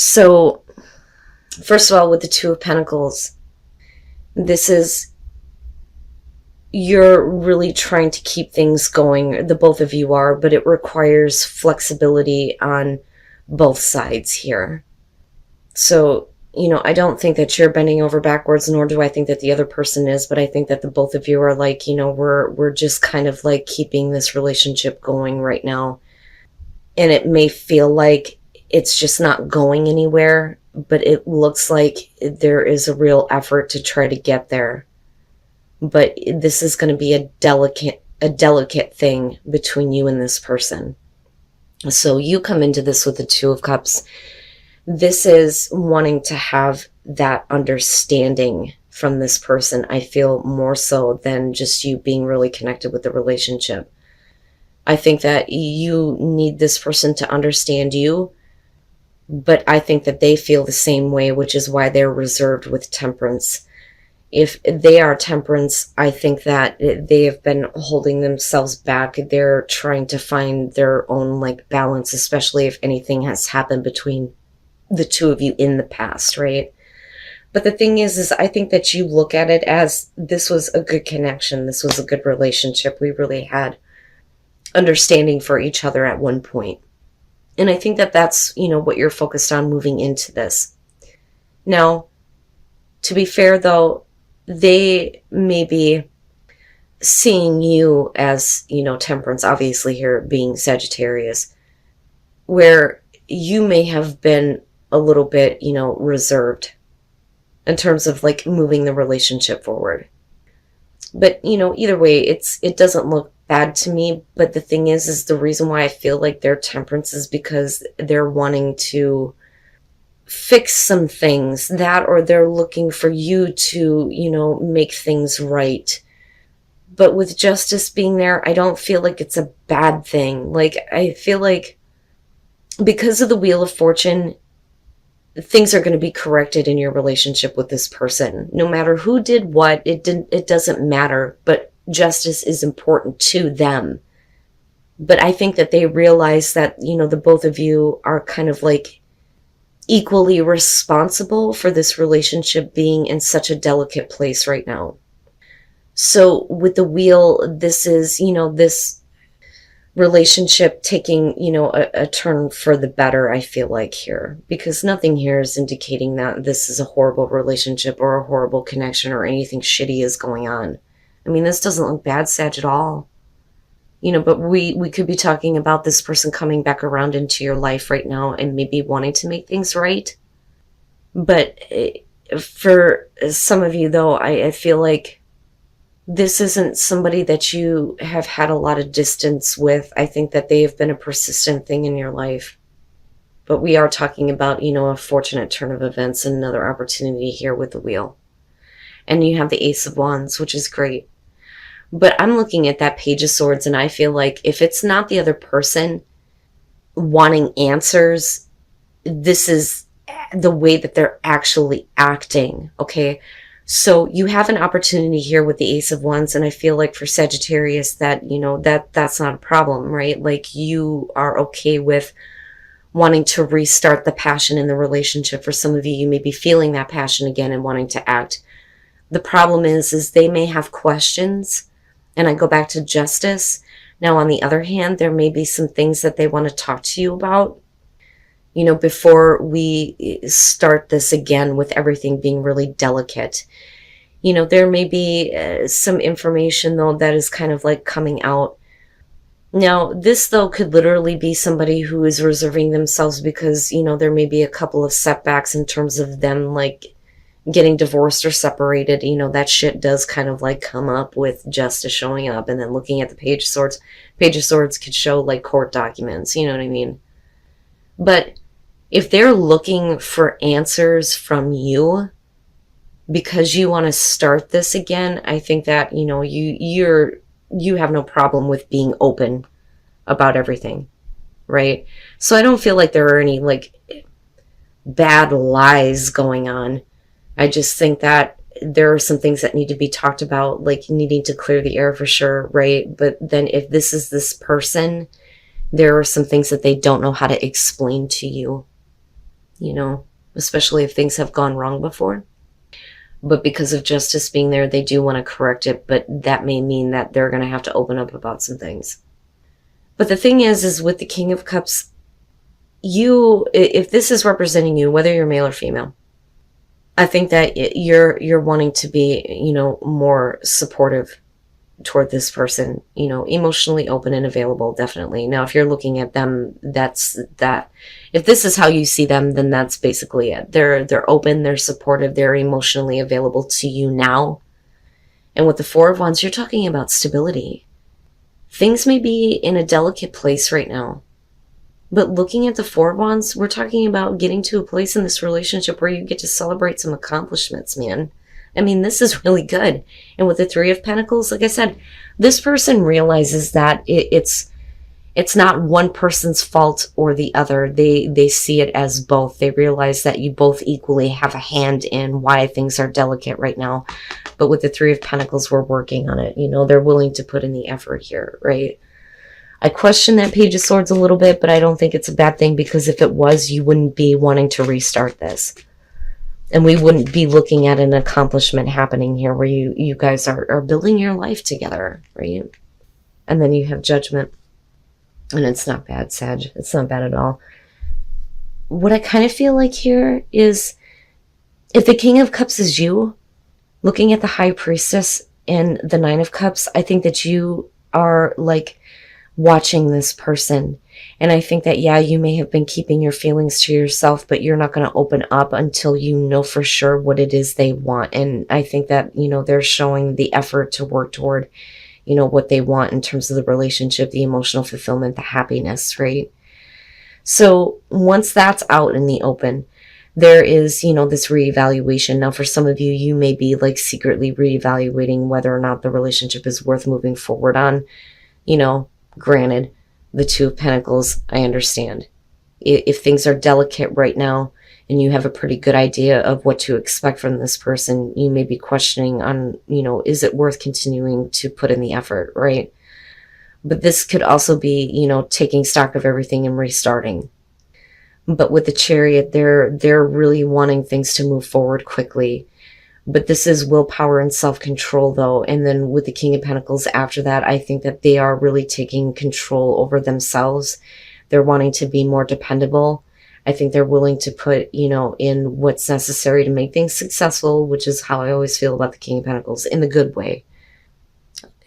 So, first of all, with the Two of Pentacles, this is, you're really trying to keep things going. The both of you are, but it requires flexibility on both sides here. So, I don't think that you're bending over backwards, nor do I think that the other person is, but I think that the both of you are like, we're just kind of like keeping this relationship going right now. And it may feel like it's just not going anywhere, but it looks like there is a real effort to try to get there. But this is going to be a delicate thing between you and this person. So you come into this with the Two of Cups. This is wanting to have that understanding from this person, I feel, more so than just you being really connected with the relationship. I think that you need this person to understand you, but I think that they feel the same way, which is why they're reserved with Temperance. If they are Temperance, I think that they have been holding themselves back. They're trying to find their own balance, especially if anything has happened between the two of you in the past, right? But the thing is I think that you look at it as this was a good connection. This was a good relationship. We really had understanding for each other at one point. And I think that that's, what you're focused on moving into this. Now, to be fair though, they may be seeing you as, Temperance, obviously here being Sagittarius, where you may have been a little bit, reserved in terms of moving the relationship forward. But, either way, it doesn't look bad to me. But the thing is the reason why I feel like they're Temperance is because they're wanting to fix some things, that, or they're looking for you to, make things right. But with Justice being there, I don't feel like it's a bad thing. I feel like because of the Wheel of Fortune, things are going to be corrected in your relationship with this person. No matter who did what, it doesn't matter, but justice is important to them. But I think that they realize that, the both of you are kind of equally responsible for this relationship being in such a delicate place right now. So with the Wheel, this is, this relationship taking, a turn for the better, I feel like here, because nothing here is indicating that this is a horrible relationship or a horrible connection or anything shitty is going on. I mean, this doesn't look bad, Sag, at all. But we could be talking about this person coming back around into your life right now and maybe wanting to make things right. But for some of you, though, I feel like this isn't somebody that you have had a lot of distance with. I think that they have been a persistent thing in your life. But we are talking about, a fortunate turn of events and another opportunity here with the Wheel. And you have the Ace of Wands, which is great. But I'm looking at that Page of Swords, and I feel like if it's not the other person wanting answers, this is the way that they're actually acting, okay? So you have an opportunity here with the Ace of Wands, and I feel like for Sagittarius that, that's not a problem, right? You are okay with wanting to restart the passion in the relationship. For some of you, you may be feeling that passion again and wanting to act. The problem is they may have questions. And I go back to Justice. Now, on the other hand, there may be some things that they want to talk to you about, before we start this again with everything being really delicate. There may be some information, though, that is kind of coming out. Now, this, though, could literally be somebody who is reserving themselves because, there may be a couple of setbacks in terms of them, getting divorced or separated. That shit does kind of come up with Justice showing up, and then looking at the Page of Swords. Page of Swords could show court documents, you know what I mean? But if they're looking for answers from you because you want to start this again, I think that, you have no problem with being open about everything, right? So I don't feel like there are any bad lies going on. I just think that there are some things that need to be talked about, needing to clear the air for sure, right? But then if this is this person, there are some things that they don't know how to explain to you. you know, especially if things have gone wrong before. But because of justice being there, they do want to correct it, but that may mean that they're going to have to open up about some things. But the thing is with the King of Cups, if this is representing you, whether you're male or female, I think that you're wanting to be, you know, more supportive toward this person, you know, emotionally open and available, definitely. Now, if you're looking at them, that's that. If this is how you see them, then that's basically it. They're open, they're supportive, they're emotionally available to you now. And with the Four of Wands, you're talking about stability. Things may be in a delicate place right now. But looking at the Four of Wands, we're talking about getting to a place in this relationship where you get to celebrate some accomplishments, man. I mean, this is really good. And with the Three of Pentacles, like I said, this person realizes that it's not one person's fault or the other. They see it as both. They realize that you both equally have a hand in why things are delicate right now. But with the Three of Pentacles, we're working on it. You know, they're willing to put in the effort here, right? I question that Page of Swords a little bit, but I don't think it's a bad thing, because if it was, you wouldn't be wanting to restart this. And we wouldn't be looking at an accomplishment happening here where you guys are building your life together, right? And then you have Judgment. And it's not bad, Sag. It's not bad at all. What I kind of feel like here is, if the King of Cups is you, looking at the High Priestess and the Nine of Cups, I think that you are like watching this person. And I think that, yeah, you may have been keeping your feelings to yourself, but you're not going to open up until you know for sure what it is they want. And I think that, you know, they're showing the effort to work toward, you know, what they want in terms of the relationship, the emotional fulfillment, the happiness, right? So once that's out in the open, there is, you know, this reevaluation. Now, for some of you, you may be like secretly reevaluating whether or not the relationship is worth moving forward on. You know, granted, the Two of Pentacles, I understand. If things are delicate right now and you have a pretty good idea of what to expect from this person, you may be questioning on, you know, is it worth continuing to put in the effort, right? But this could also be, you know, taking stock of everything and restarting. But with the Chariot, they're really wanting things to move forward quickly. But this is willpower and self-control, though. And then with the King of Pentacles after that, I think that they are really taking control over themselves. They're wanting to be more dependable. I think they're willing to put, you know, in what's necessary to make things successful, which is how I always feel about the King of Pentacles, in the good way.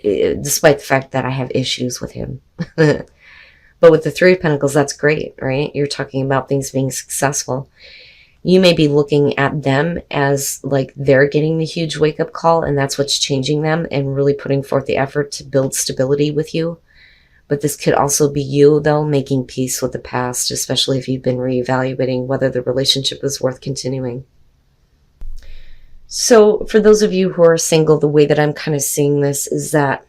Despite the fact that I have issues with him. But with the Three of Pentacles, that's great, right? You're talking about things being successful. You may be looking at them as like they're getting the huge wake-up call, and that's what's changing them and really putting forth the effort to build stability with you. But this could also be you, though, making peace with the past, especially if you've been reevaluating whether the relationship is worth continuing. So for those of you who are single, the way that I'm kind of seeing this is that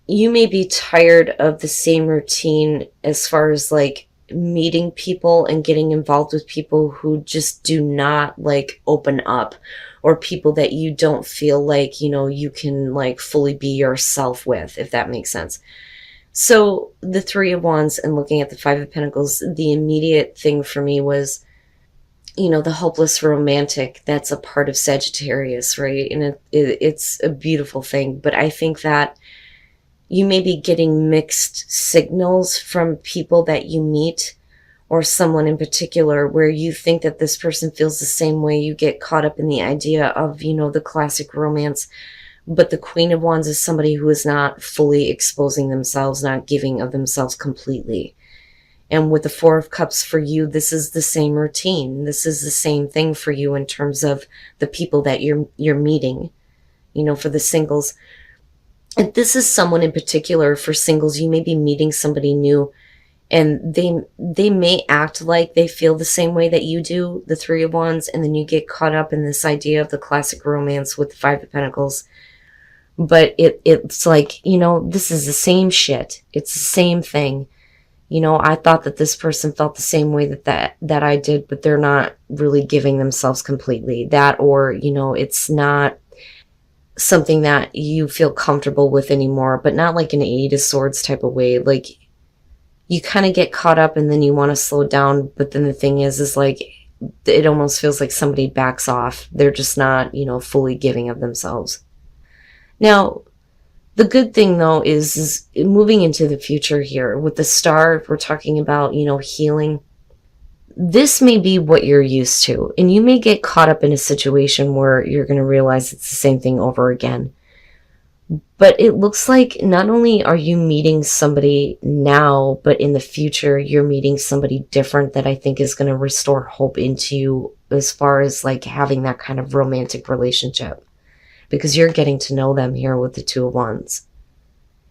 you may be tired of the same routine as far as like meeting people and getting involved with people who just do not like open up, or people that you don't feel like, you know, you can like fully be yourself with, if that makes sense. So the Three of Wands and looking at the Five of Pentacles, the immediate thing for me was, you know, the hopeless romantic that's a part of Sagittarius, right? And it's a beautiful thing. But I think that you may be getting mixed signals from people that you meet, or someone in particular, where you think that this person feels the same way. You get caught up in the idea of, you know, the classic romance. But the Queen of Wands is somebody who is not fully exposing themselves, not giving of themselves completely. And with the Four of Cups for you, this is the same routine. This is the same thing for you in terms of the people that you're meeting. You know, for the singles, and this is someone in particular. For singles, you may be meeting somebody new, and they may act like they feel the same way that you do, the Three of Wands, and then you get caught up in this idea of the classic romance with the Five of Pentacles. But it's like, you know, this is the same shit. It's the same thing. You know, I thought that this person felt the same way that I did, but they're not really giving themselves completely. That, or, you know, it's not something that you feel comfortable with anymore, but not like an Eight of Swords type of way. Like, you kind of get caught up and then you want to slow down, but then the thing is like, it almost feels like somebody backs off. They're just not, fully giving of themselves. Now, the good thing though is moving into the future here with the star, we're talking about, healing. This may be what you're used to, and you may get caught up in a situation where you're going to realize it's the same thing over again. But it looks like not only are you meeting somebody now, but in the future, you're meeting somebody different that I think is going to restore hope into you as far as like having that kind of romantic relationship, because you're getting to know them here with the Two of Wands.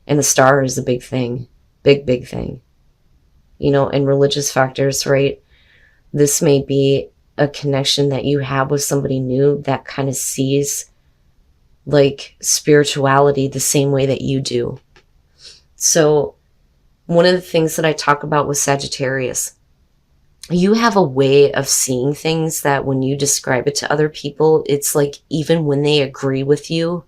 And the star is a big thing, big thing, and religious factors, right? This may be a connection that you have with somebody new that kind of sees like spirituality the same way that you do. So one of the things that I talk about with Sagittarius, you have a way of seeing things that when you describe it to other people, it's like even when they agree with you,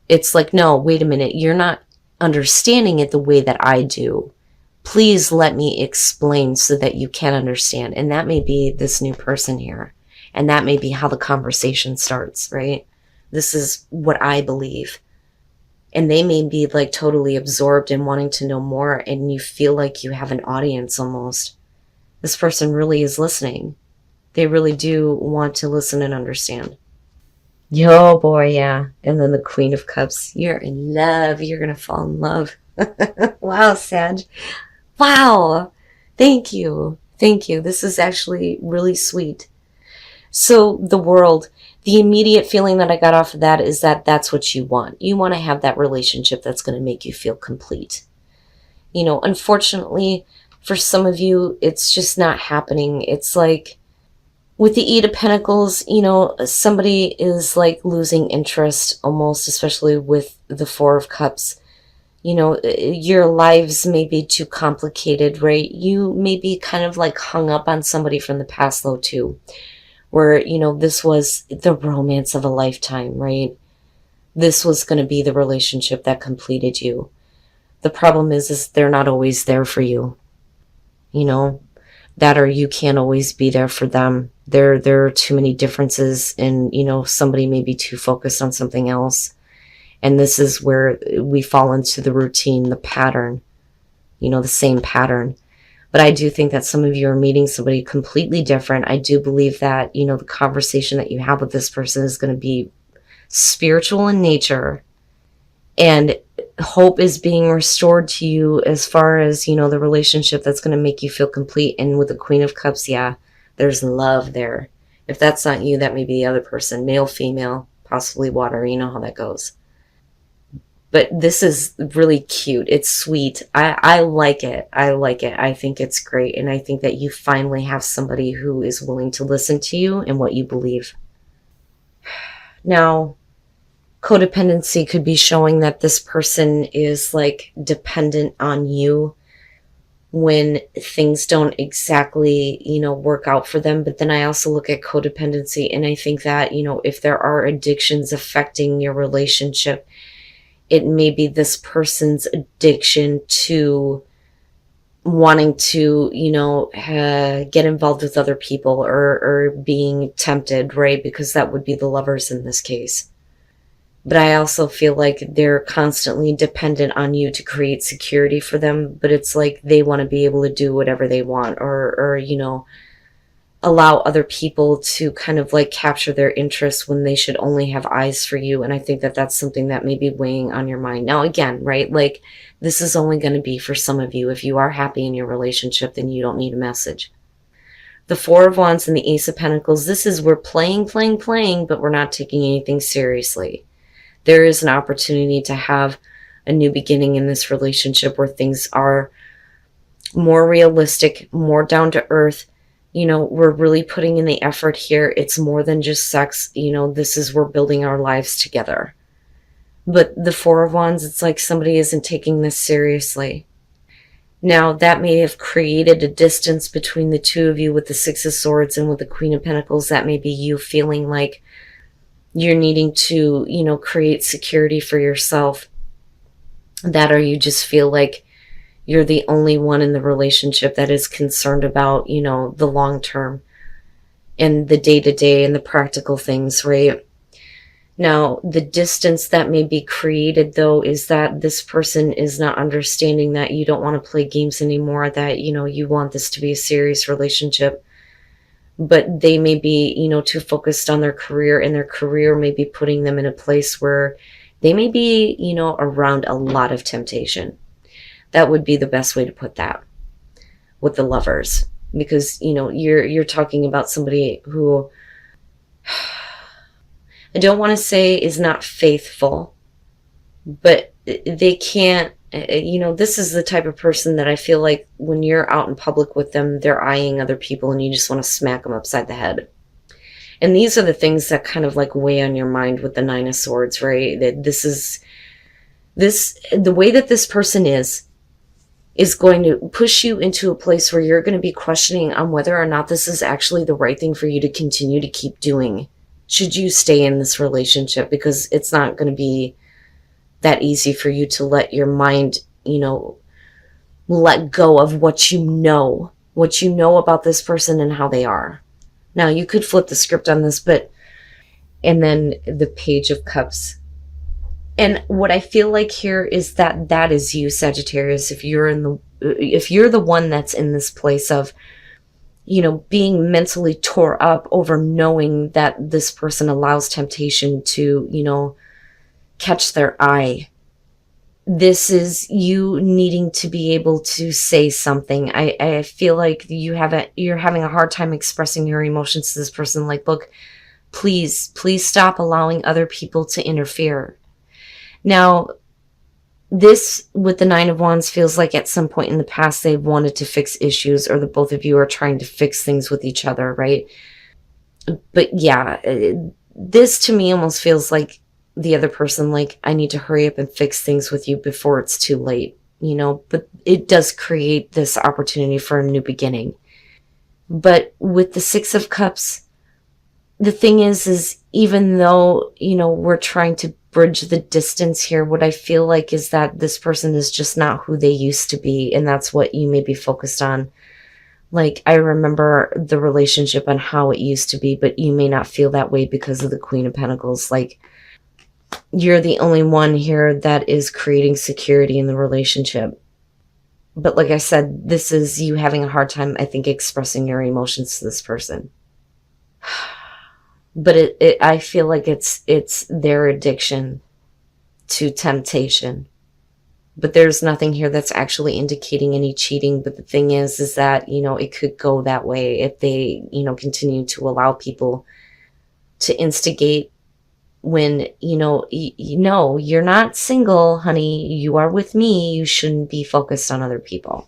it's like, no, wait a minute, you're not understanding it the way that I do. Please let me explain so that you can understand. And that may be this new person here. And that may be how the conversation starts, right? This is what I believe. And they may be like totally absorbed in wanting to know more, and you feel like you have an audience almost. This person really is listening. They really do want to listen and understand. Yo, boy, yeah. And then the Queen of Cups. You're in love. You're going to fall in love. Wow, Sag. Wow. Thank you. Thank you. This is actually really sweet. So the World, the immediate feeling that I got off of that is that that's what you want. You want to have that relationship that's going to make you feel complete. Unfortunately, for some of you, it's just not happening. It's like with the Eight of Pentacles, somebody is like losing interest almost, especially with the Four of Cups. Your lives may be too complicated, right? You may be kind of like hung up on somebody from the past though too, where, this was the romance of a lifetime, right? This was going to be the relationship that completed you. The problem is they're not always there for you, that, or you can't always be there for them. There are too many differences, and, somebody may be too focused on something else. And this is where we fall into the routine, the pattern, the same pattern. But I do think that some of you are meeting somebody completely different. I do believe that, the conversation that you have with this person is going to be spiritual in nature. And hope is being restored to you as far as, the relationship that's going to make you feel complete. And with the Queen of Cups, yeah, there's love there. If that's not you, that may be the other person, male, female, possibly water. You know how that goes. But this is really cute. It's sweet. I like it. I like it. I think it's great. And I think that you finally have somebody who is willing to listen to you and what you believe. Now, codependency could be showing that this person is like dependent on you when things don't exactly, work out for them. But then I also look at codependency, and I think that, if there are addictions affecting your relationship, it may be this person's addiction to wanting to, get involved with other people or being tempted, right? Because that would be the lovers in this case. But I also feel like they're constantly dependent on you to create security for them. But it's like they want to be able to do whatever they want, or allow other people to kind of like capture their interests when they should only have eyes for you. And I think that that's something that may be weighing on your mind. Now, again, right? Like this is only going to be for some of you. If you are happy in your relationship, then you don't need a message. The Four of Wands and the Ace of Pentacles, this is we're playing, but we're not taking anything seriously. There is an opportunity to have a new beginning in this relationship where things are more realistic, more down to earth. We're really putting in the effort here. It's more than just sex. This is, we're building our lives together. But the Four of Wands, it's like somebody isn't taking this seriously. Now, that may have created a distance between the two of you with the Six of Swords and with the Queen of Pentacles. That may be you feeling like you're needing to, create security for yourself. That, or you just feel like you're the only one in the relationship that is concerned about, the long term. and the day-to-day and the practical things, right? Now, the distance that may be created, though, is that this person is not understanding that you don't want to play games anymore, that, you want this to be a serious relationship. But they may be, too focused on their career, and their career may be putting them in a place where they may be, around a lot of temptation. That would be the best way to put that with the Lovers. Because, you're talking about somebody who I don't want to say is not faithful, but they can't, this is the type of person that I feel like when you're out in public with them, they're eyeing other people and you just want to smack them upside the head. And these are the things that kind of like weigh on your mind with the Nine of Swords, right? That the way that this person is going to push you into a place where you're going to be questioning on whether or not this is actually the right thing for you to continue to keep doing. Should you stay in this relationship? Because it's not going to be that easy for you to let your mind, let go of what you know about this person and how they are. Now, you could flip the script on this, and then the Page of Cups. And what I feel like here is that is you, Sagittarius, if you're the one that's in this place of, being mentally tore up over knowing that this person allows temptation to, catch their eye. This is you needing to be able to say something. I feel like you're having a hard time expressing your emotions to this person. Like, look, please stop allowing other people to interfere. Now, this with the Nine of Wands feels like at some point in the past they've wanted to fix issues, or the both of you are trying to fix things with each other, right? But yeah, this to me almost feels like the other person, like, I need to hurry up and fix things with you before it's too late, but it does create this opportunity for a new beginning. But with the Six of Cups, the thing is even though, we're trying to bridge the distance here, what I feel like is that this person is just not who they used to be, and that's what you may be focused on. Like, I remember the relationship and how it used to be, but you may not feel that way because of the Queen of Pentacles. Like, you're the only one here that is creating security in the relationship. But like I said, this is you having a hard time, I think, expressing your emotions to this person. But I feel like it's their addiction to temptation. But there's nothing here that's actually indicating any cheating. But the thing is that, it could go that way if they, continue to allow people to instigate when, you're not single, honey. You are with me. You shouldn't be focused on other people.